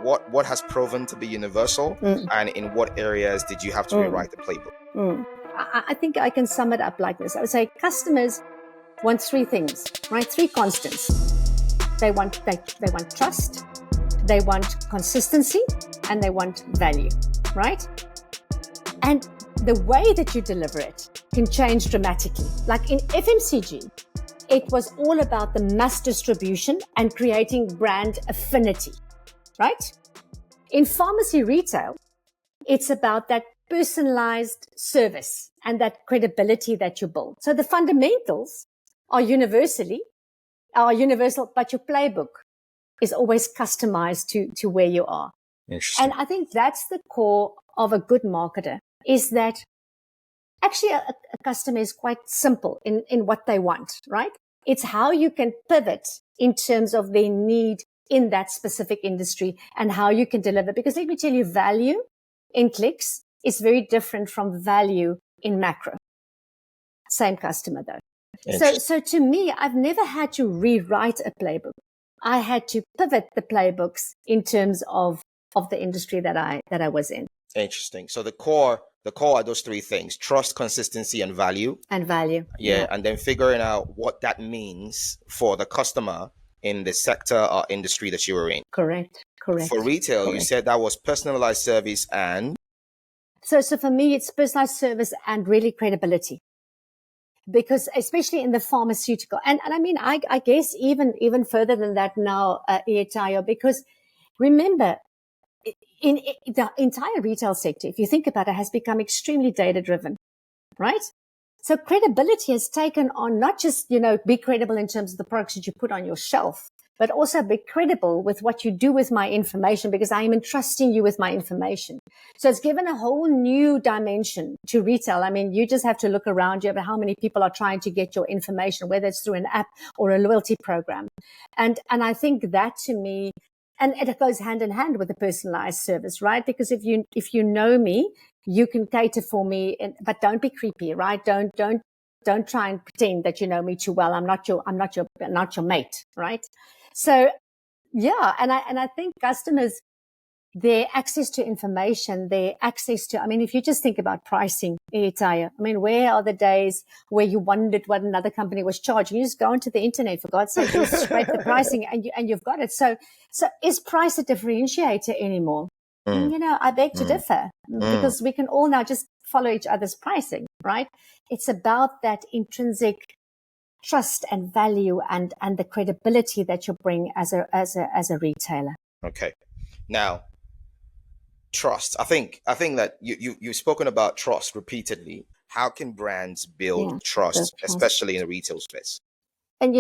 what has proven to be universal, and in what areas did you have to rewrite the playbook? I think I can sum it up like this. I would say customers want three things, right? Three constants. They want trust, they want consistency, and they want value, right? And the way that you deliver it can change dramatically. Like in FMCG, it was all about the mass distribution and creating brand affinity, right? In pharmacy retail, it's about that personalized service and that credibility that you build. So the fundamentals are universal, but your playbook is always customized to where you are. And I think that's the core of a good marketer, is that actually a customer is quite simple in what they want, right? It's how you can pivot in terms of their need in that specific industry and how you can deliver. Because let me tell you, value in Clicks is very different from value in Makro. Same customer though. So to me, I've never had to rewrite a playbook. I had to pivot the playbooks in terms of the industry that I was in. Interesting. So the core are those three things: trust, consistency, and value. Yeah. And then figuring out what that means for the customer in the sector or industry that you were in. Correct. For retail, you said that was personalized service and... So for me, it's personalized service and really credibility. Because especially in the pharmaceutical, and I mean, I guess even further than that now, Tayo, because remember, in the entire retail sector, if you think about it, has become extremely data driven, right? So credibility has taken on not just, be credible in terms of the products that you put on your shelf, but also be credible with what you do with my information, because I am entrusting you with my information. So it's given a whole new dimension to retail. I mean, you just have to look around you at how many people are trying to get your information, whether it's through an app or a loyalty program. And I think that to me, and it goes hand in hand with the personalized service, right? Because if you know me, you can cater for me, but don't be creepy, right? Don't try and pretend that you know me too well. I'm not your mate, right? So, yeah. And I think customers, their access to information, I mean, if you just think about pricing, Tayo, I mean, where are the days where you wondered what another company was charging? You just go onto the internet, for God's sake, you scrape the pricing and you've got it. So is price a differentiator anymore? I beg to differ, because we can all now just follow each other's pricing, right? It's about that intrinsic trust and value and the credibility that you bring as a retailer. Okay. Now, trust. I think that you've spoken about trust repeatedly. How can brands build trust, especially in the retail space? And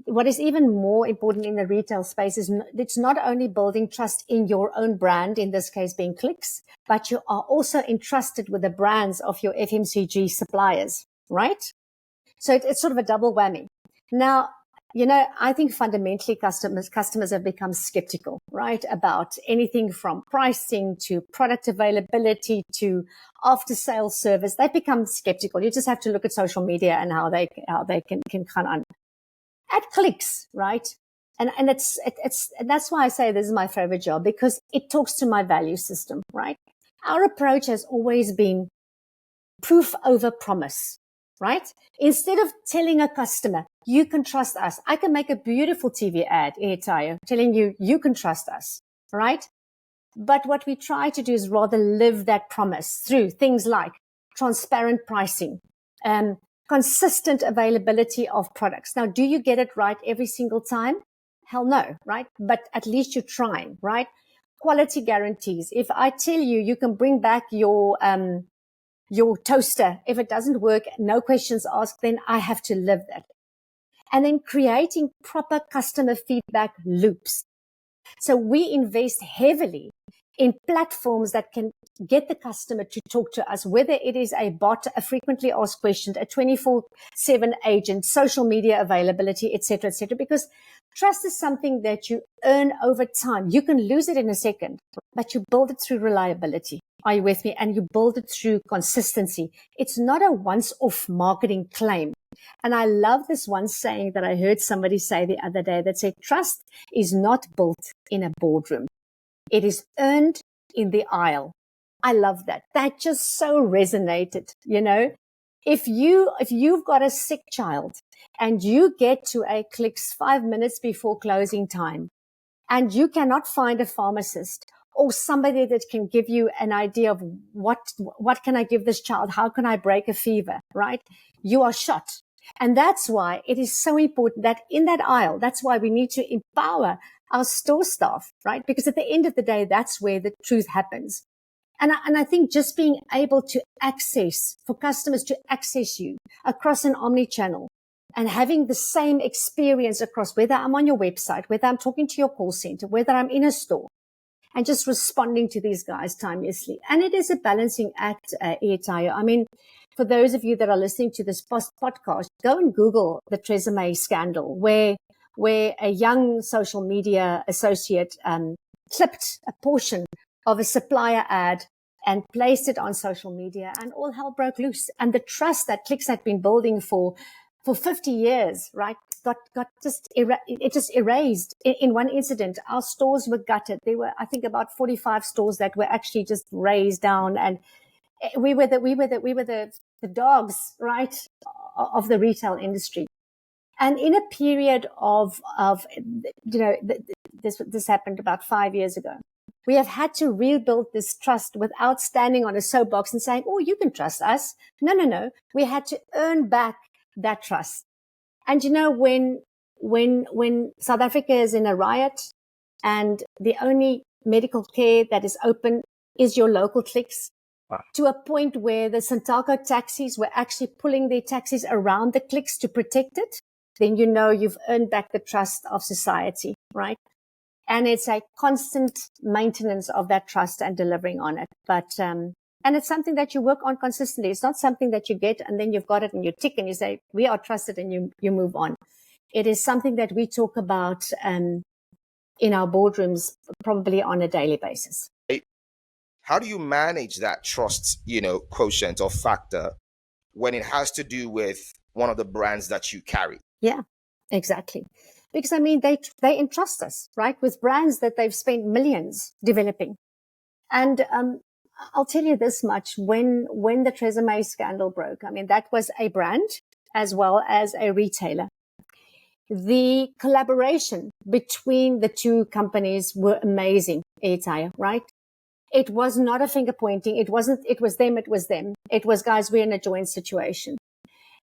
what is even more important in the retail space is it's not only building trust in your own brand, in this case being Clicks, but you are also entrusted with the brands of your FMCG suppliers, right? So it's sort of a double whammy. Now, I think fundamentally customers have become skeptical, right? About anything from pricing to product availability to after sales service. They've become skeptical. You just have to look at social media and how they can kind of at Clicks, right? And that's why I say this is my favorite job, because it talks to my value system, right? Our approach has always been proof over promise, right? Instead of telling a customer, you can trust us. I can make a beautiful TV ad, Tayo, telling you can trust us, right? But what we try to do is rather live that promise through things like transparent pricing, consistent availability of products. Now, do you get it right every single time? Hell no, right? But at least you're trying, right? Quality guarantees. If I tell you can bring back your toaster, if it doesn't work, no questions asked, then I have to live that. And then creating proper customer feedback loops. So we invest heavily in platforms that can get the customer to talk to us, whether it is a bot, a frequently asked question, a 24/7 agent, social media availability, et cetera, because trust is something that you earn over time. You can lose it in a second, but you build it through reliability. Are you with me? And you build it through consistency. It's not a once-off marketing claim. And I love this one saying that I heard somebody say the other day that said, trust is not built in a boardroom. It is earned in the aisle. I love that. That just so resonated, you know. If you've got a sick child and you get to a Clicks 5 minutes before closing time and you cannot find a pharmacist or somebody that can give you an idea of what can I give this child? How can I break a fever, right? You are shot. And that's why it is so important that in that aisle, that's why we need to empower our store staff, right? Because at the end of the day, that's where the truth happens. And I think just being able to for customers to access you across an omni-channel and having the same experience across, whether I'm on your website, whether I'm talking to your call center, whether I'm in a store, and just responding to these guys timelessly. And it is a balancing act, Ietayo. I mean, for those of you that are listening to this podcast, go and Google the Tresemme scandal, where a young social media associate clipped a portion of a supplier ad and placed it on social media, and all hell broke loose. And the trust that Clicks had been building for 50 years, right, got just erased in one incident. Our stores were gutted. There were, I think, about 45 stores that were actually just razed down, and we were the dogs, right, of the retail industry. And in a period of this happened about 5 years ago. We have had to rebuild this trust without standing on a soapbox and saying, oh, you can trust us. No. We had to earn back that trust. And you know, when South Africa is in a riot and the only medical care that is open is your local Clicks, wow, to a point where the Santaco taxis were actually pulling their taxis around the Clicks to protect it, then you know you've earned back the trust of society, right? And it's a constant maintenance of that trust and delivering on it. But, and it's something that you work on consistently. It's not something that you get and then you've got it and you tick and you say, we are trusted, and you move on. It is something that we talk about, in our boardrooms probably on a daily basis. How do you manage that trust, quotient or factor when it has to do with one of the brands that you carry? Yeah, exactly. Because, I mean, they entrust us, right, with brands that they've spent millions developing. And I'll tell you this much, when the Tresemme scandal broke, I mean, that was a brand as well as a retailer. The collaboration between the two companies were amazing, Ietayo, right? It was not a finger pointing. It was them. It was, guys, we're in a joint situation.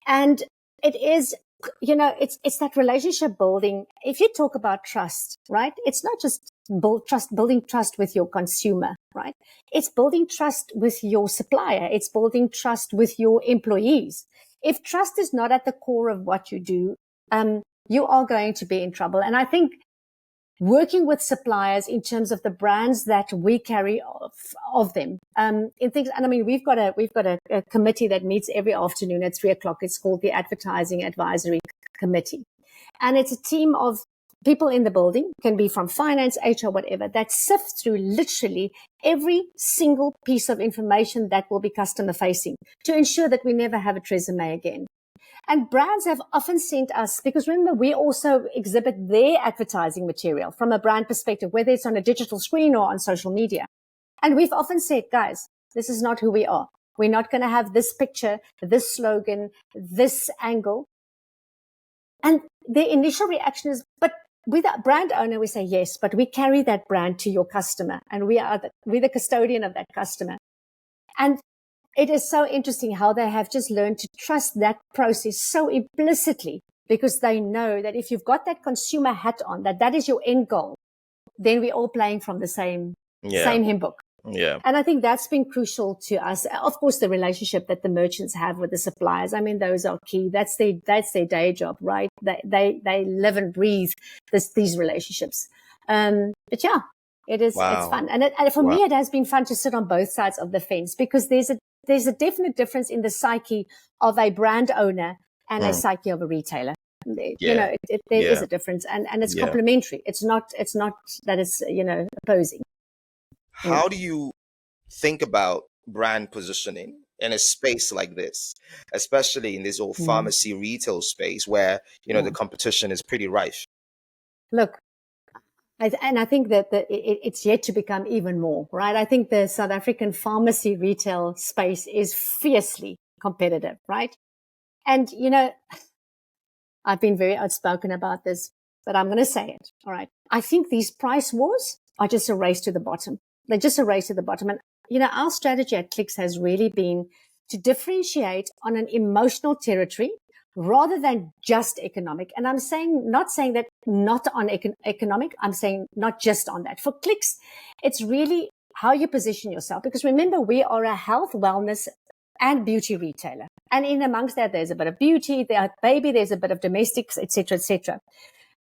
And it is, it's that relationship building. If you talk about trust, right? It's not just building trust with your consumer, right? It's building trust with your supplier. It's building trust with your employees. If trust is not at the core of what you do, you are going to be in trouble. And I think working with suppliers in terms of the brands that we carry of them, in things, and I mean, we've got a committee that meets every afternoon at 3:00. It's called the Advertising Advisory Committee. And it's a team of people in the building, can be from finance, HR, whatever, that sift through literally every single piece of information that will be customer facing to ensure that we never have a Tresemme again. And brands have often sent us, because remember, we also exhibit their advertising material from a brand perspective, whether it's on a digital screen or on social media. And we've often said, guys, this is not who we are. We're not going to have this picture, this slogan, this angle. And the initial reaction is, but with a brand owner, we say, yes, but we carry that brand to your customer, and we're the custodian of that customer. And it is so interesting how they have just learned to trust that process so implicitly, because they know that if you've got that consumer hat on, that is your end goal, then we're all playing from the same hymn book. Yeah. And I think that's been crucial to us. Of course, the relationship that the merchants have with the suppliers, I mean, those are key. That's their day job, right? They live and breathe these relationships. But yeah, it's fun. And for me, it has been fun to sit on both sides of the fence, because there's a definite difference in the psyche of a brand owner and a psyche of a retailer. There is a difference, and it's complementary. It's not that it's, opposing. How do you think about brand positioning in a space like this, especially in this old pharmacy retail space where, the competition is pretty rife? Look, And I think that it's yet to become even more, right? I think the South African pharmacy retail space is fiercely competitive, right? And, I've been very outspoken about this, but I'm going to say it. All right. I think these price wars are just a race to the bottom. They're just a race to the bottom. And, our strategy at Clicks has really been to differentiate on an emotional territory rather than just economic. And I'm not saying that not on economic. I'm saying not just on that. For Clicks, it's really how you position yourself. Because remember, we are a health, wellness, and beauty retailer. And in amongst that, there's a bit of beauty, there's a bit of domestics, etc., etc.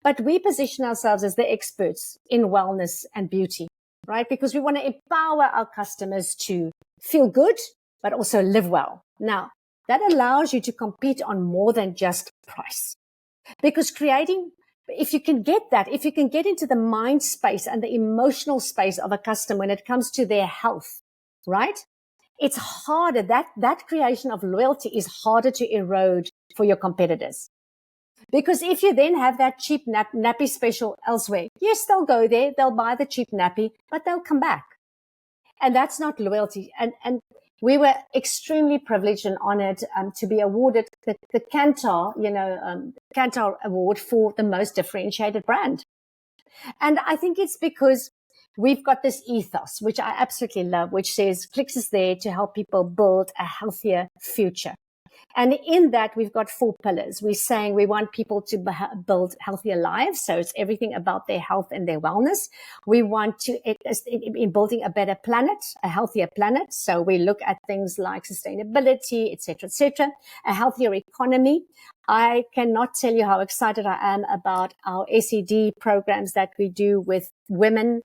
But we position ourselves as the experts in wellness and beauty, right? Because we want to empower our customers to feel good, but also live well. Now, that allows you to compete on more than just price. Because if you can get into the mind space and the emotional space of a customer when it comes to their health, right? It's harder. That creation of loyalty is harder to erode for your competitors. Because if you then have that cheap nappy special elsewhere, yes, they'll go there, they'll buy the cheap nappy, but they'll come back. And that's not loyalty. And we were extremely privileged and honored to be awarded the Kantar, Kantar Award for the most differentiated brand. And I think it's because we've got this ethos, which I absolutely love, which says Clicks is there to help people build a healthier future. And in that, we've got 4 pillars. We're saying we want people to build healthier lives. So it's everything about their health and their wellness. We want to, in building a better planet, a healthier planet. So we look at things like sustainability, et cetera, a healthier economy. I cannot tell you how excited I am about our SED programs that we do with women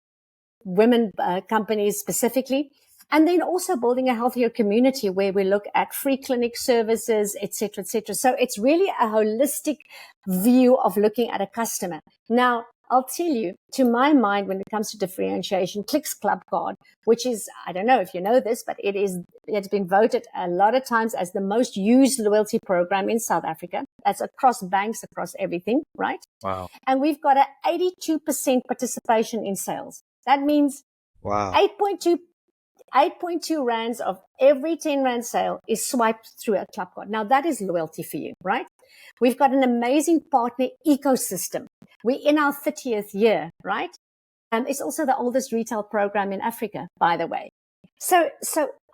companies specifically. And then also building a healthier community where we look at free clinic services, et cetera, et cetera. So it's really a holistic view of looking at a customer. Now, I'll tell you, to my mind, when it comes to differentiation, Clicks Club Card, which is, I don't know if you know this, but it's been voted a lot of times as the most used loyalty program in South Africa. That's across banks, across everything, right? Wow. And we've got 82% participation in sales. That means 8.2 rands of every 10 rand sale is swiped through a club card. Now that is loyalty for you, right? We've got an amazing partner ecosystem. We're in our 30th year, right? It's also the oldest retail program in Africa, by the way. So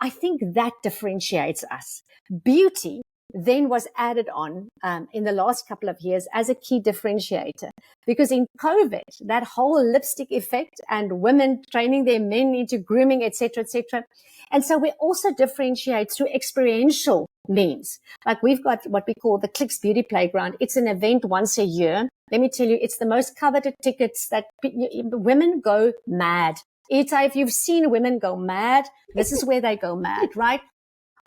I think that differentiates us. Beauty then was added on in the last couple of years as a key differentiator. Because in COVID, that whole lipstick effect and women training their men into grooming, et cetera, et cetera. And so we also differentiate through experiential means. Like we've got what we call the Clicks Beauty Playground. It's an event once a year. Let me tell you, it's the most coveted tickets that women go mad. If you've seen women go mad, this is where they go mad, right?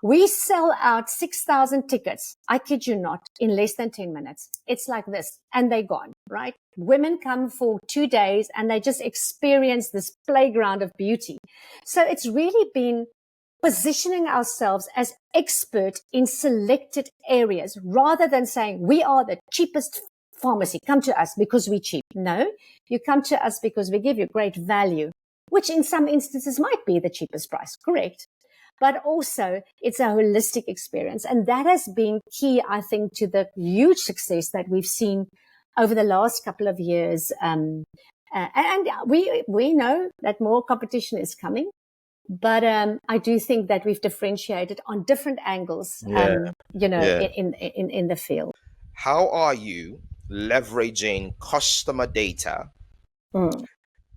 We sell out 6,000 tickets. I kid you not, in less than 10 minutes. It's like this, and they're gone, right? Women come for 2 days and they just experience this playground of beauty. So it's really been positioning ourselves as expert in selected areas rather than saying we are the cheapest pharmacy. Come to us because we're cheap. No, you come to us because we give you great value, which in some instances might be the cheapest price. Correct. But also it's a holistic experience. And that has been key, I think, to the huge success that we've seen over the last couple of years. And we know that more competition is coming. But I do think that we've differentiated on different angles, in the field. How are you leveraging customer data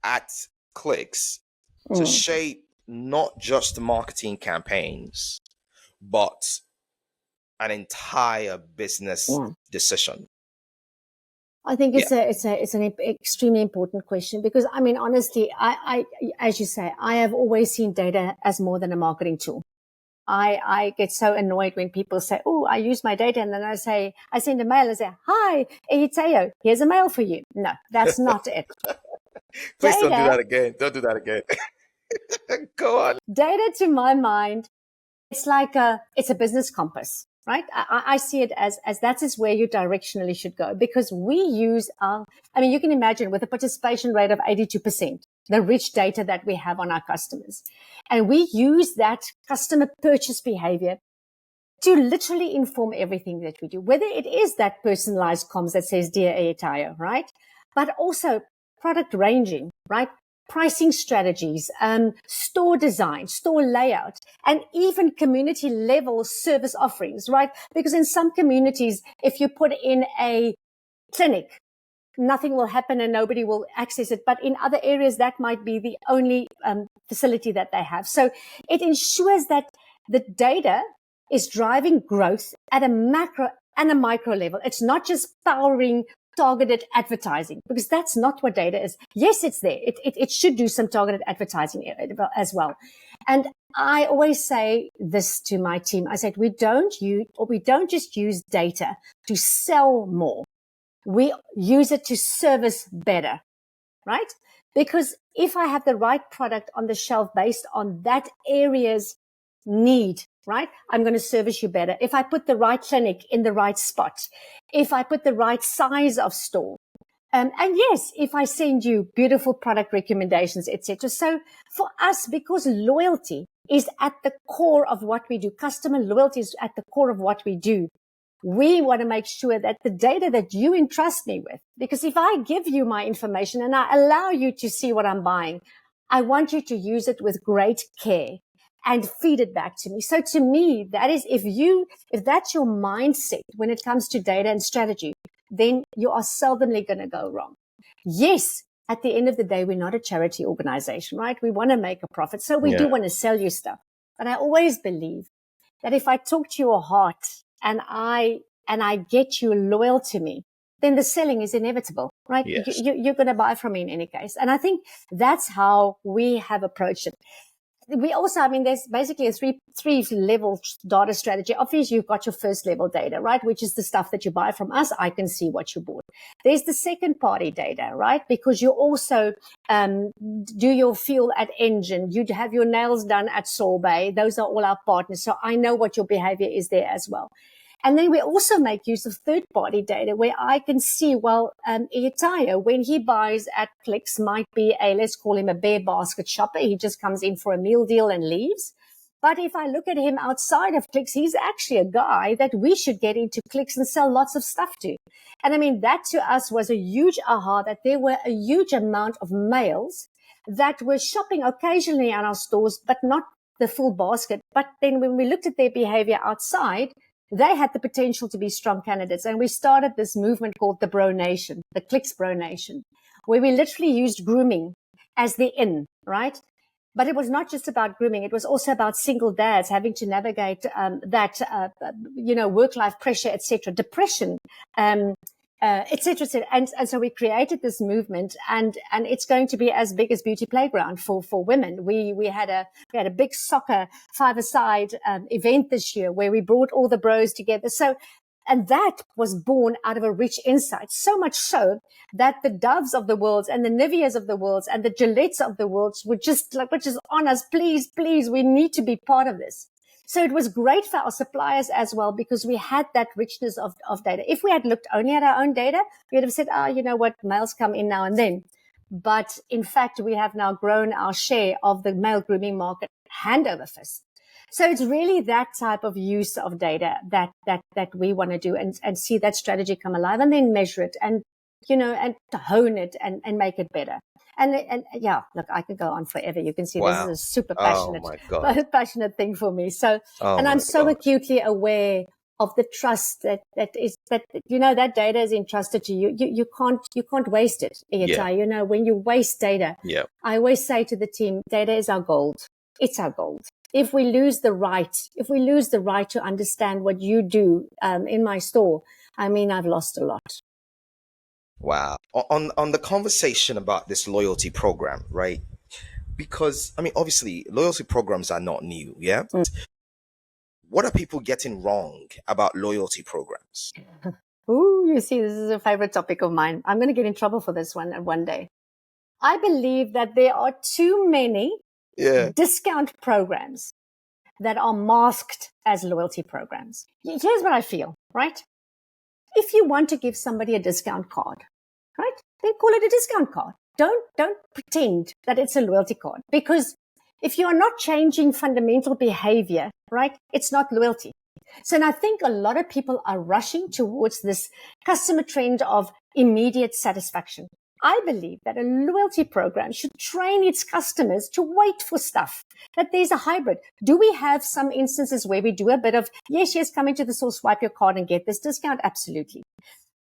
at Clicks to shape not just marketing campaigns, but an entire business decision? I think it's an extremely important question because, I mean, honestly, I, as you say, I have always seen data as more than a marketing tool. I get so annoyed when people say, "Oh, I use my data," and then I send a mail and say, "Hi, Eteo, here's a mail for you." No, that's not it. Please don't do that again. Don't do that again. Go on. Data, to my mind, it's a business compass. right? I see it as that is where you directionally should go, because we use you can imagine with a participation rate of 82%, the rich data that we have on our customers. And we use that customer purchase behavior to literally inform everything that we do, whether it is that personalized comms that says, Dear Airtire, right? But also product ranging, right? Pricing strategies, store design, store layout, and even community level service offerings, right? Because in some communities, if you put in a clinic, nothing will happen and nobody will access it. But in other areas, that might be the only facility that they have. So it ensures that the data is driving growth at a macro and a micro level. It's not just powering targeted advertising, because that's not what data is. Yes, it's there. It should do some targeted advertising as well. And I always say this to my team. I said, we don't just use data to sell more. We use it to service better, right? Because if I have the right product on the shelf based on that area's need, right, I'm going to service you better. If I put the right clinic in the right spot, if I put the right size of store, and yes, if I send you beautiful product recommendations, etc. So for us, because loyalty is at the core of what we do, customer loyalty is at the core of what we do. We want to make sure that the data that you entrust me with, because if I give you my information and I allow you to see what I'm buying, I want you to use it with great care and feed it back to me. So to me, that is, if that's your mindset when it comes to data and strategy, then you are seldomly going to go wrong. Yes, at the end of the day, we're not a charity organization, right? We want to make a profit. So we do want to sell you stuff. But I always believe that if I talk to your heart and I get you loyal to me, then the selling is inevitable, right? Yes. You're going to buy from me in any case. And I think that's how we have approached it. We also, there's basically a three level data strategy. Obviously, you've got your first level data, right? Which is the stuff that you buy from us. I can see what you bought. There's the second party data, right? Because you also, do your fuel at Engine. You have your nails done at Sorbet. Those are all our partners. So I know what your behavior is there as well. And then we also make use of third-party data where I can see, Airtire, when he buys at Clicks, might be let's call him a bare basket shopper. He just comes in for a meal deal and leaves. But if I look at him outside of Clicks, he's actually a guy that we should get into Clicks and sell lots of stuff to. And that to us was a huge aha, that there were a huge amount of males that were shopping occasionally at our stores, but not the full basket. But then when we looked at their behavior outside, they had the potential to be strong candidates. And we started this movement called the Bro Nation, the Clicks Bro Nation, where we literally used grooming as the in, right? But it was not just about grooming. It was also about single dads having to navigate work-life pressure, etc., depression, etc. And so we created this movement, and it's going to be as big as Beauty Playground for women. We had a big soccer five-a-side event this year where we brought all the bros together. So, and that was born out of a rich insight, so much so that the Doves of the world and the Niveas of the world and the Gillettes of the world were just like, which is on us, please, we need to be part of this. So it was great for our suppliers as well, because we had that richness of data. If we had looked only at our own data, we would have said, you know what, males come in now and then. But in fact, we have now grown our share of the male grooming market hand over fist. So it's really that type of use of data that we want to do and see that strategy come alive, and then measure it and hone it and make it better. And yeah, look, I could go on forever. You can see This is a super passionate thing for me. So, and I'm so acutely aware of the trust that data is entrusted to you. You can't waste it. Yeah. When you waste data, I always say to the team, data is our gold. It's our gold. If we lose the right to understand what you do in my store, I've lost a lot. Wow. On the conversation about this loyalty program, right? Because, obviously, loyalty programs are not new, yeah? What are people getting wrong about loyalty programs? Ooh, you see, this is a favorite topic of mine. I'm going to get in trouble for this one day. I believe that there are too many discount programs that are masked as loyalty programs. Here's what I feel, right? If you want to give somebody a discount card, right, then call it a discount card. Don't pretend that it's a loyalty card, because if you are not changing fundamental behavior, right, it's not loyalty. So, and I think a lot of people are rushing towards this customer trend of immediate satisfaction. I believe that a loyalty program should train its customers to wait for stuff, that there's a hybrid. Do we have some instances where we do a bit of, yes, come into the store, swipe your card and get this discount? Absolutely.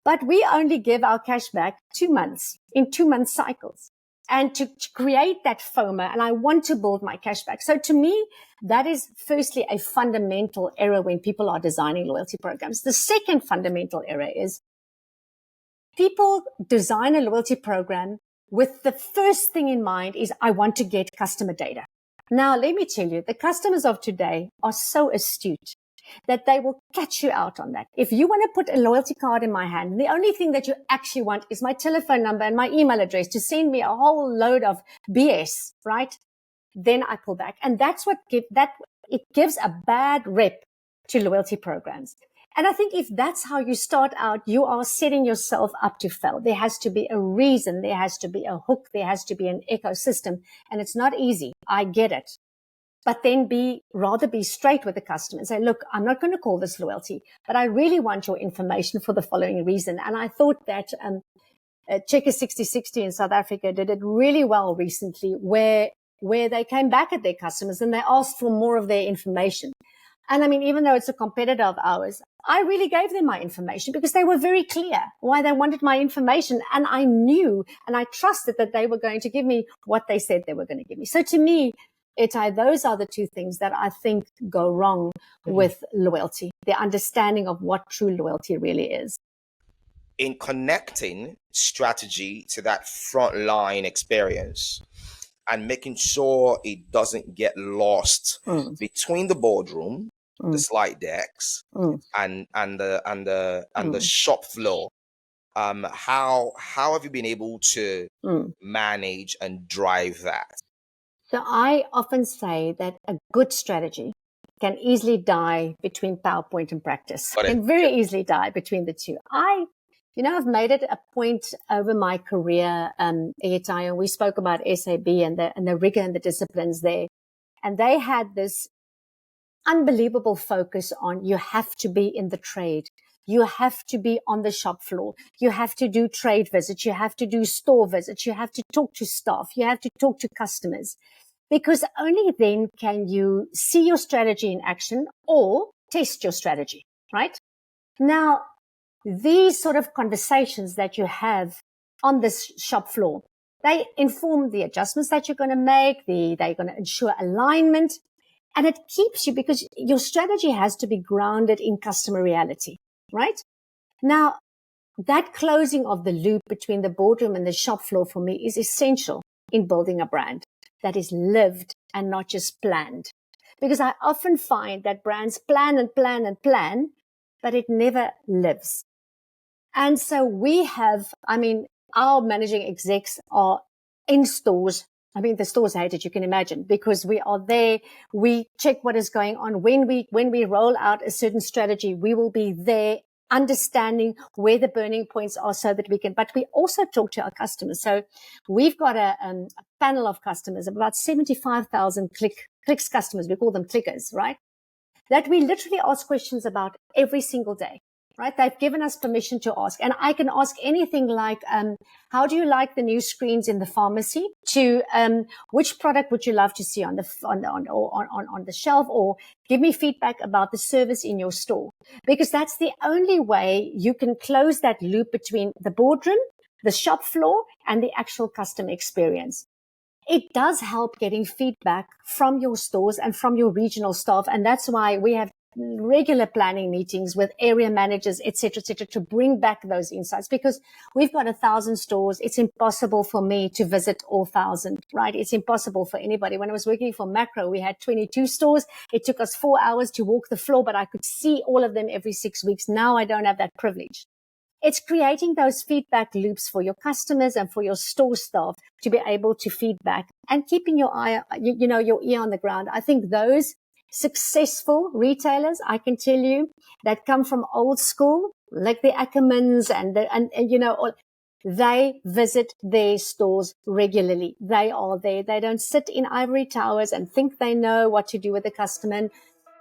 But we only give our cash back 2 months, in 2-month cycles. And to create that FOMO, and I want to build my cash back. So to me, that is firstly a fundamental error when people are designing loyalty programs. The second fundamental error is people design a loyalty program with the first thing in mind is, I want to get customer data. Now, let me tell you, the customers of today are so astute that they will catch you out on that. If you want to put a loyalty card in my hand, the only thing that you actually want is my telephone number and my email address to send me a whole load of BS, right? Then I pull back. And that's what it gives a bad rep to loyalty programs. And I think if that's how you start out, you are setting yourself up to fail. There has to be a reason. There has to be a hook. There has to be an ecosystem. And it's not easy. I get it. But then rather be straight with the customer and say, look, I'm not going to call this loyalty, but I really want your information for the following reason. And I thought that Checker 6060 in South Africa did it really well recently, where they came back at their customers and they asked for more of their information. And I mean, even though it's a competitor of ours, I really gave them my information because they were very clear why they wanted my information. And I knew and I trusted that they were going to give me what they said they were going to give me. So to me, those are the two things that I think go wrong with loyalty, the understanding of what true loyalty really is. In connecting strategy to that frontline experience and making sure it doesn't get lost between the boardroom, the slide decks, and the shop floor, how have you been able to manage and drive that? So I often say that a good strategy can easily die between PowerPoint and practice. Can very easily die between the two. I've made it a point over my career, and we spoke about SAB and the rigor and the disciplines there. And they had this unbelievable focus on, you have to be in the trade. You have to be on the shop floor. You have to do trade visits. You have to do store visits. You have to talk to staff. You have to talk to customers, because only then can you see your strategy in action or test your strategy, right? Now, these sort of conversations that you have on this shop floor, they inform the adjustments that you're going to make. They're going to ensure alignment, and it keeps you, because your strategy has to be grounded in customer reality, right? Now, that closing of the loop between the boardroom and the shop floor for me is essential in building a brand that is lived and not just planned. Because I often find that brands plan and plan and plan, but it never lives. And so our managing execs are in stores. I mean, the stores hate it, you can imagine, because we are there. We check what is going on. When we roll out a certain strategy, we will be there, understanding where the burning points are so that we can, but we also talk to our customers. So we've got a panel of customers, about 75,000 clicks customers. We call them clickers, right? That we literally ask questions about every single day, right? They've given us permission to ask. And I can ask anything like, how do you like the new screens in the pharmacy? To which product would you love to see on the shelf? Or give me feedback about the service in your store. Because that's the only way you can close that loop between the boardroom, the shop floor, and the actual customer experience. It does help getting feedback from your stores and from your regional staff. And that's why we have regular planning meetings with area managers, et cetera, to bring back those insights, because we've got 1,000 stores. It's impossible for me to visit all 1,000, right? It's impossible for anybody. When I was working for Makro, we had 22 stores. It took us 4 hours to walk the floor, but I could see all of them every 6 weeks. Now I don't have that privilege. It's creating those feedback loops for your customers and for your store staff to be able to feedback, and keeping your eye, your ear on the ground. I think those successful retailers, I can tell you, that come from old school, like the Ackermans and they visit their stores regularly. They are there. They don't sit in ivory towers and think they know what to do with the customer. And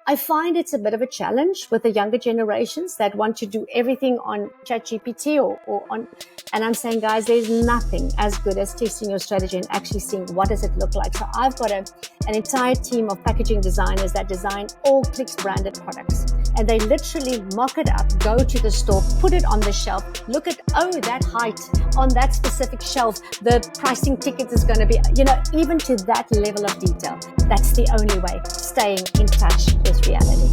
I find it's a bit of a challenge with the younger generations that want to do everything on ChatGPT or on, and I'm saying, guys, there's nothing as good as testing your strategy and actually seeing what does it look like. So I've got an entire team of packaging designers that design all Clicks branded products. And they literally mock it up, go to the store, put it on the shelf, look at, that height on that specific shelf, the pricing ticket is going to be, even to that level of detail. That's the only way, staying in touch with reality.